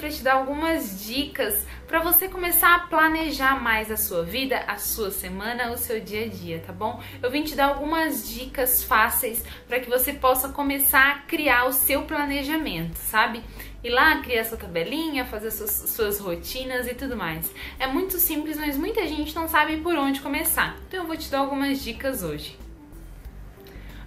para te dar algumas dicas para você começar a planejar mais a sua vida, a sua semana, o seu dia a dia, tá bom? Eu vim te dar algumas dicas fáceis para que você possa começar a criar o seu planejamento, sabe? Ir lá, criar sua tabelinha, fazer suas rotinas e tudo mais. É muito simples, mas muita gente não sabe por onde começar. Então eu vou te dar algumas dicas hoje.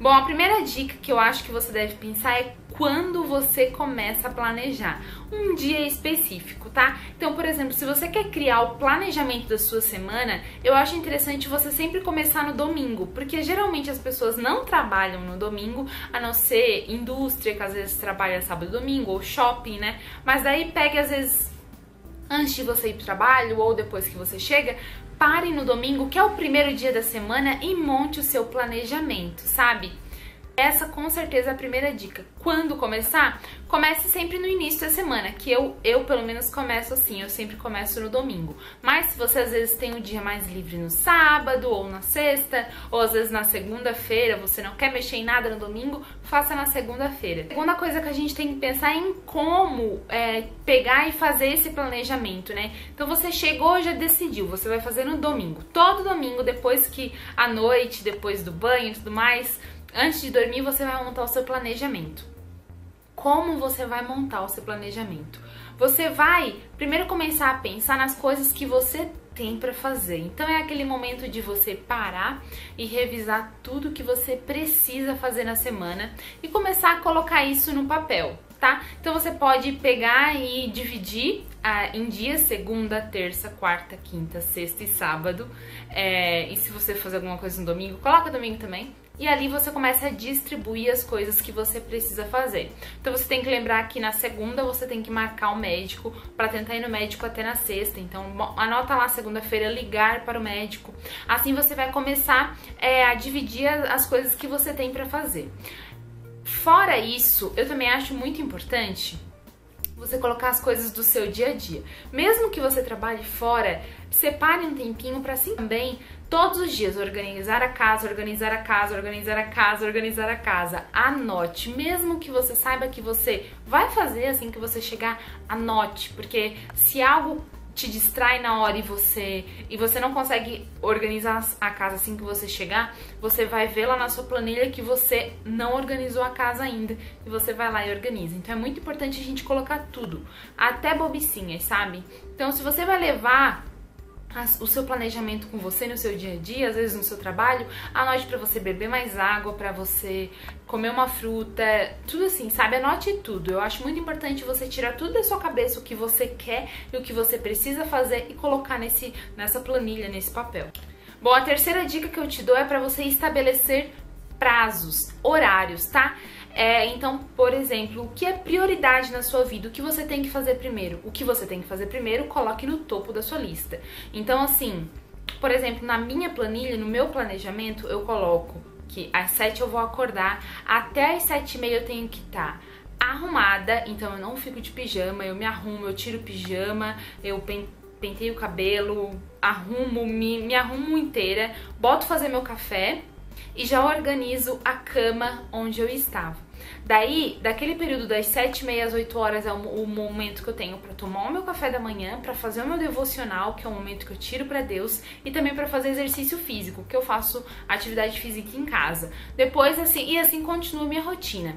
Bom, a primeira dica que eu acho que você deve pensar é quando você começa a planejar. Um dia específico, tá? Então, por exemplo, se você quer criar o planejamento da sua semana, eu acho interessante você sempre começar no domingo, porque geralmente as pessoas não trabalham no domingo, a não ser indústria, que às vezes trabalha sábado e domingo, ou shopping, né? Mas daí pega, às vezes, antes de você ir pro trabalho ou depois que você chega, pare no domingo, que é o primeiro dia da semana, e monte o seu planejamento, sabe? Essa com certeza é a primeira dica. Quando começar? Comece sempre no início da semana, que eu pelo menos começo assim, eu sempre começo no domingo. Mas se você às vezes tem um dia mais livre no sábado, ou na sexta, ou às vezes na segunda-feira, você não quer mexer em nada no domingo, faça na segunda-feira. A segunda coisa que a gente tem que pensar é em como pegar e fazer esse planejamento, né? Então você chegou, já decidiu, você vai fazer no domingo. Todo domingo, depois que à noite, depois do banho e tudo mais, antes de dormir, você vai montar o seu planejamento. Como você vai montar o seu planejamento? Você vai primeiro começar a pensar nas coisas que você tem para fazer. Então é aquele momento de você parar e revisar tudo que você precisa fazer na semana e começar a colocar isso no papel, tá? Então você pode pegar e dividir em dias, segunda, terça, quarta, quinta, sexta e sábado. E se você fazer alguma coisa no domingo, coloca domingo também. E ali você começa a distribuir as coisas que você precisa fazer. Então você tem que lembrar que na segunda você tem que marcar o médico para tentar ir no médico até na sexta. Então anota lá segunda-feira, ligar para o médico. Assim você vai começar a dividir as coisas que você tem para fazer. Fora isso, eu também acho muito importante você colocar as coisas do seu dia a dia. Mesmo que você trabalhe fora, separe um tempinho para assim também, todos os dias, organizar a casa, organizar a casa, organizar a casa, organizar a casa. Anote, mesmo que você saiba que você vai fazer assim que você chegar, anote, porque se algo te distrai na hora e você não consegue organizar a casa assim que você chegar, você vai ver lá na sua planilha que você não organizou a casa ainda e você vai lá e organiza. Então é muito importante a gente colocar tudo, até bobicinhas, sabe? Então se você vai levar o seu planejamento com você no seu dia a dia, às vezes no seu trabalho, anote pra você beber mais água, pra você comer uma fruta, tudo assim, sabe? Anote tudo. Eu acho muito importante você tirar tudo da sua cabeça, o que você quer e o que você precisa fazer e colocar nessa planilha, nesse papel. Bom, a terceira dica que eu te dou é pra você estabelecer prazos, horários, tá? Então, por exemplo, o que é prioridade na sua vida? O que você tem que fazer primeiro? O que você tem que fazer primeiro, coloque no topo da sua lista. Então, assim, por exemplo, na minha planilha, no meu planejamento, eu coloco que às 7 eu vou acordar, até às 7h30 eu tenho que estar arrumada, então eu não fico de pijama, eu me arrumo, eu tiro o pijama, eu penteio o cabelo, me arrumo inteira, boto fazer meu café e já organizo a cama onde eu estava. Daí, daquele período das 7h30 às 8 horas é o momento que eu tenho para tomar o meu café da manhã, para fazer o meu devocional, que é o momento que eu tiro para Deus, e também para fazer exercício físico, que eu faço atividade física em casa. Depois, assim continua a minha rotina.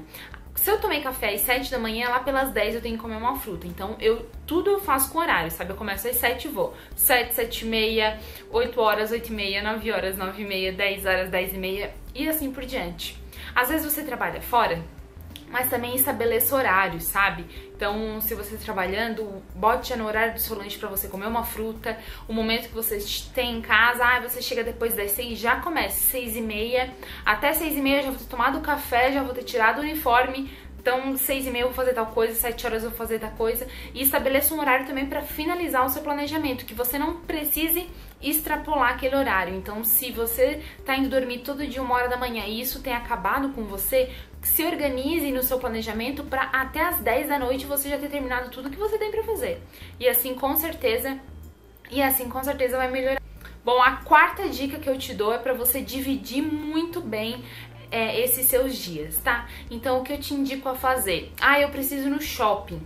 Se eu tomei café às 7 da manhã, lá pelas 10 eu tenho que comer uma fruta. Então, tudo eu faço com horário, sabe? Eu começo às 7 e vou. 7, 7h30, 8 horas, 8h30, 9 horas, 9h30, 10 horas, 10h30 e assim por diante. Às vezes você trabalha fora, mas também estabeleça horários, sabe? Então, se você está trabalhando, bote já no horário do seu lanche para você comer uma fruta. O momento que você tem em casa, você chega depois das 6, já comece 6h30. Até 6h30 eu já vou ter tomado o café, já vou ter tirado o uniforme. Então, 6h30 eu vou fazer tal coisa, 7 horas eu vou fazer tal coisa. E estabeleça um horário também para finalizar o seu planejamento, que você não precise extrapolar aquele horário. Então, se você tá indo dormir todo dia 1h da manhã e isso tem acabado com você, se organize no seu planejamento para até as 10 da noite você já ter terminado tudo que você tem para fazer. E assim com certeza vai melhorar. Bom, a quarta dica que eu te dou é para você dividir muito bem esses seus dias, tá? Então, o que eu te indico a fazer? Eu preciso ir no shopping.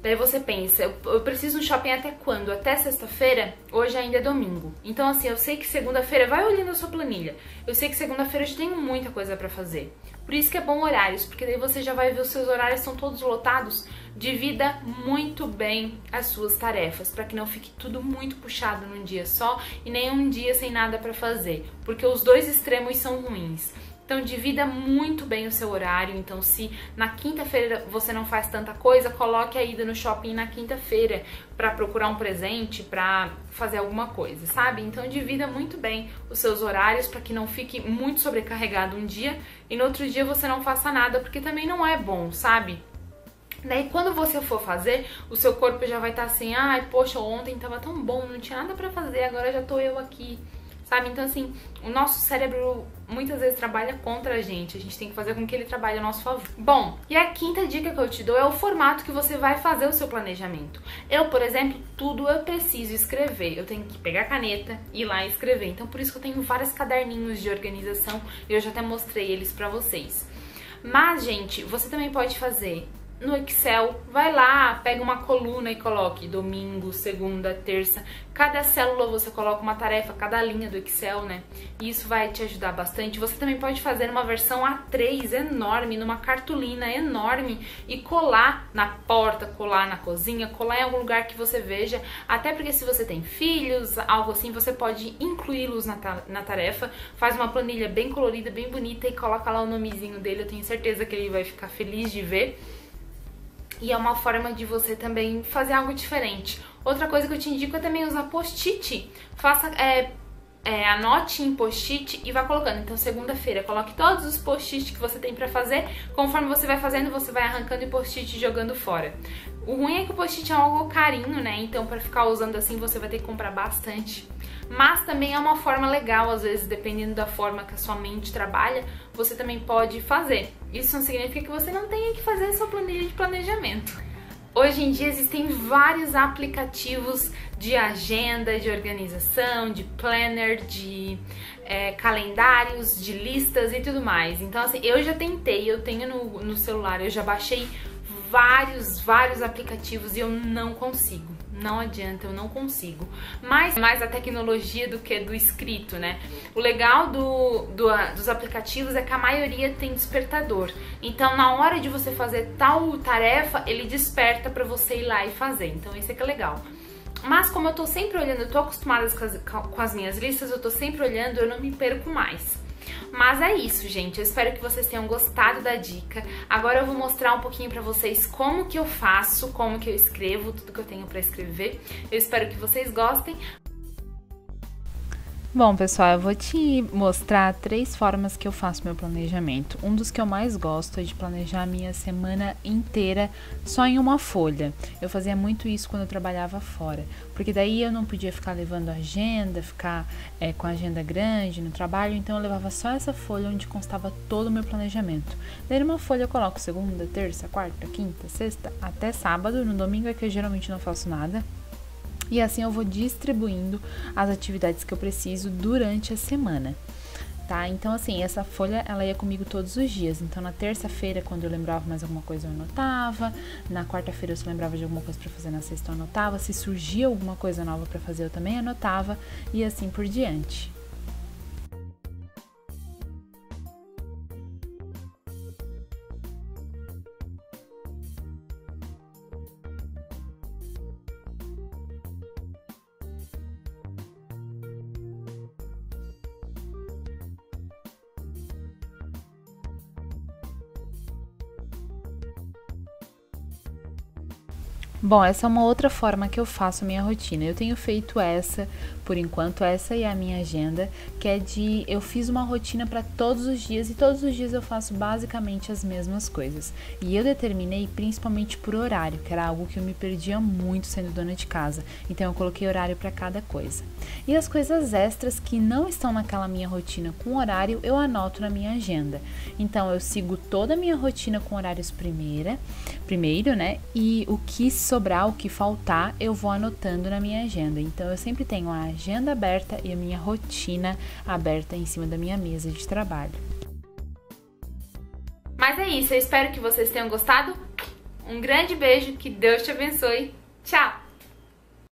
Daí você pensa, eu preciso no shopping até quando? Até sexta-feira? Hoje ainda é domingo. Então assim, eu sei que segunda-feira, vai olhando a sua planilha. Eu sei que segunda-feira eu já tenho muita coisa pra fazer. Por isso que é bom horários, porque daí você já vai ver os seus horários são todos lotados. Divida muito bem as suas tarefas, pra que não fique tudo muito puxado num dia só e nem um dia sem nada pra fazer. Porque os dois extremos são ruins. Então divida muito bem o seu horário, então se na quinta-feira você não faz tanta coisa, coloque a ida no shopping na quinta-feira para procurar um presente, para fazer alguma coisa, sabe? Então divida muito bem os seus horários para que não fique muito sobrecarregado um dia e no outro dia você não faça nada, porque também não é bom, sabe? Daí quando você for fazer, o seu corpo já vai estar assim, ai, poxa, ontem tava tão bom, não tinha nada pra fazer, agora já tô eu aqui. Sabe? Então, assim, o nosso cérebro muitas vezes trabalha contra a gente tem que fazer com que ele trabalhe a nosso favor. Bom, e a quinta dica que eu te dou é o formato que você vai fazer o seu planejamento. Eu, por exemplo, tudo eu preciso escrever. Eu tenho que pegar a caneta e ir lá e escrever. Então, por isso que eu tenho vários caderninhos de organização e eu já até mostrei eles pra vocês. Mas, gente, você também pode fazer no Excel, vai lá, pega uma coluna e coloque domingo, segunda, terça. Cada célula você coloca uma tarefa, cada linha do Excel, né? E isso vai te ajudar bastante. Você também pode fazer uma versão A3 enorme, numa cartolina enorme e colar na porta, colar na cozinha, colar em algum lugar que você veja. Até porque se você tem filhos, algo assim, você pode incluí-los na tarefa. Faz uma planilha bem colorida, bem bonita e coloca lá o nomezinho dele. Eu tenho certeza que ele vai ficar feliz de ver. E é uma forma de você também fazer algo diferente. Outra coisa que eu te indico é também usar post-it. Faça, anote em post-it e vá colocando. Então, segunda-feira, coloque todos os post-it que você tem pra fazer. Conforme você vai fazendo, você vai arrancando o post-it e jogando fora. O ruim é que o post-it é algo carinho, né? Então, pra ficar usando assim, você vai ter que comprar bastante. Mas também é uma forma legal, às vezes, dependendo da forma que a sua mente trabalha, você também pode fazer. Isso não significa que você não tenha que fazer a sua planilha de planejamento. Hoje em dia existem vários aplicativos de agenda, de organização, de planner, de calendários, de listas e tudo mais. Então, assim, eu já tentei, eu tenho no celular, eu já baixei vários aplicativos e eu não consigo. Não adianta, eu não consigo. Mais a tecnologia do que do escrito, né? O legal dos aplicativos é que a maioria tem despertador. Então, na hora de você fazer tal tarefa, ele desperta pra você ir lá e fazer. Então, isso é que é legal. Mas como eu tô sempre olhando, eu tô acostumada com as minhas listas, eu tô sempre olhando, eu não me perco mais. Mas é isso, gente. Eu espero que vocês tenham gostado da dica. Agora eu vou mostrar um pouquinho pra vocês como que eu faço, como que eu escrevo, tudo que eu tenho pra escrever. Eu espero que vocês gostem. Bom, pessoal, eu vou te mostrar 3 formas que eu faço meu planejamento. Um dos que eu mais gosto é de planejar a minha semana inteira só em uma folha. Eu fazia muito isso quando eu trabalhava fora, porque daí eu não podia ficar levando agenda, ficar com a agenda grande no trabalho, então eu levava só essa folha onde constava todo o meu planejamento. Daí numa folha eu coloco segunda, terça, quarta, quinta, sexta, até sábado. No domingo é que eu geralmente não faço nada. E assim eu vou distribuindo as atividades que eu preciso durante a semana, tá? Então, assim, essa folha, ela ia comigo todos os dias. Então, na terça-feira, quando eu lembrava mais alguma coisa, eu anotava. Na quarta-feira, se eu lembrava de alguma coisa pra fazer, na sexta eu anotava. Se surgia alguma coisa nova pra fazer, eu também anotava. E assim por diante. Bom, essa é uma outra forma que eu faço a minha rotina. Eu tenho feito essa, por enquanto, essa é a minha agenda, que é eu fiz uma rotina para todos os dias e todos os dias eu faço basicamente as mesmas coisas. E eu determinei principalmente por horário, que era algo que eu me perdia muito sendo dona de casa. Então eu coloquei horário para cada coisa. E as coisas extras que não estão naquela minha rotina com horário, eu anoto na minha agenda. Então eu sigo toda a minha rotina com horários primeiro, né? E o que sobrar, o que faltar, eu vou anotando na minha agenda. Então eu sempre tenho a agenda aberta e a minha rotina aberta em cima da minha mesa de trabalho. Mas é isso, eu espero que vocês tenham gostado. Um grande beijo, que Deus te abençoe. Tchau!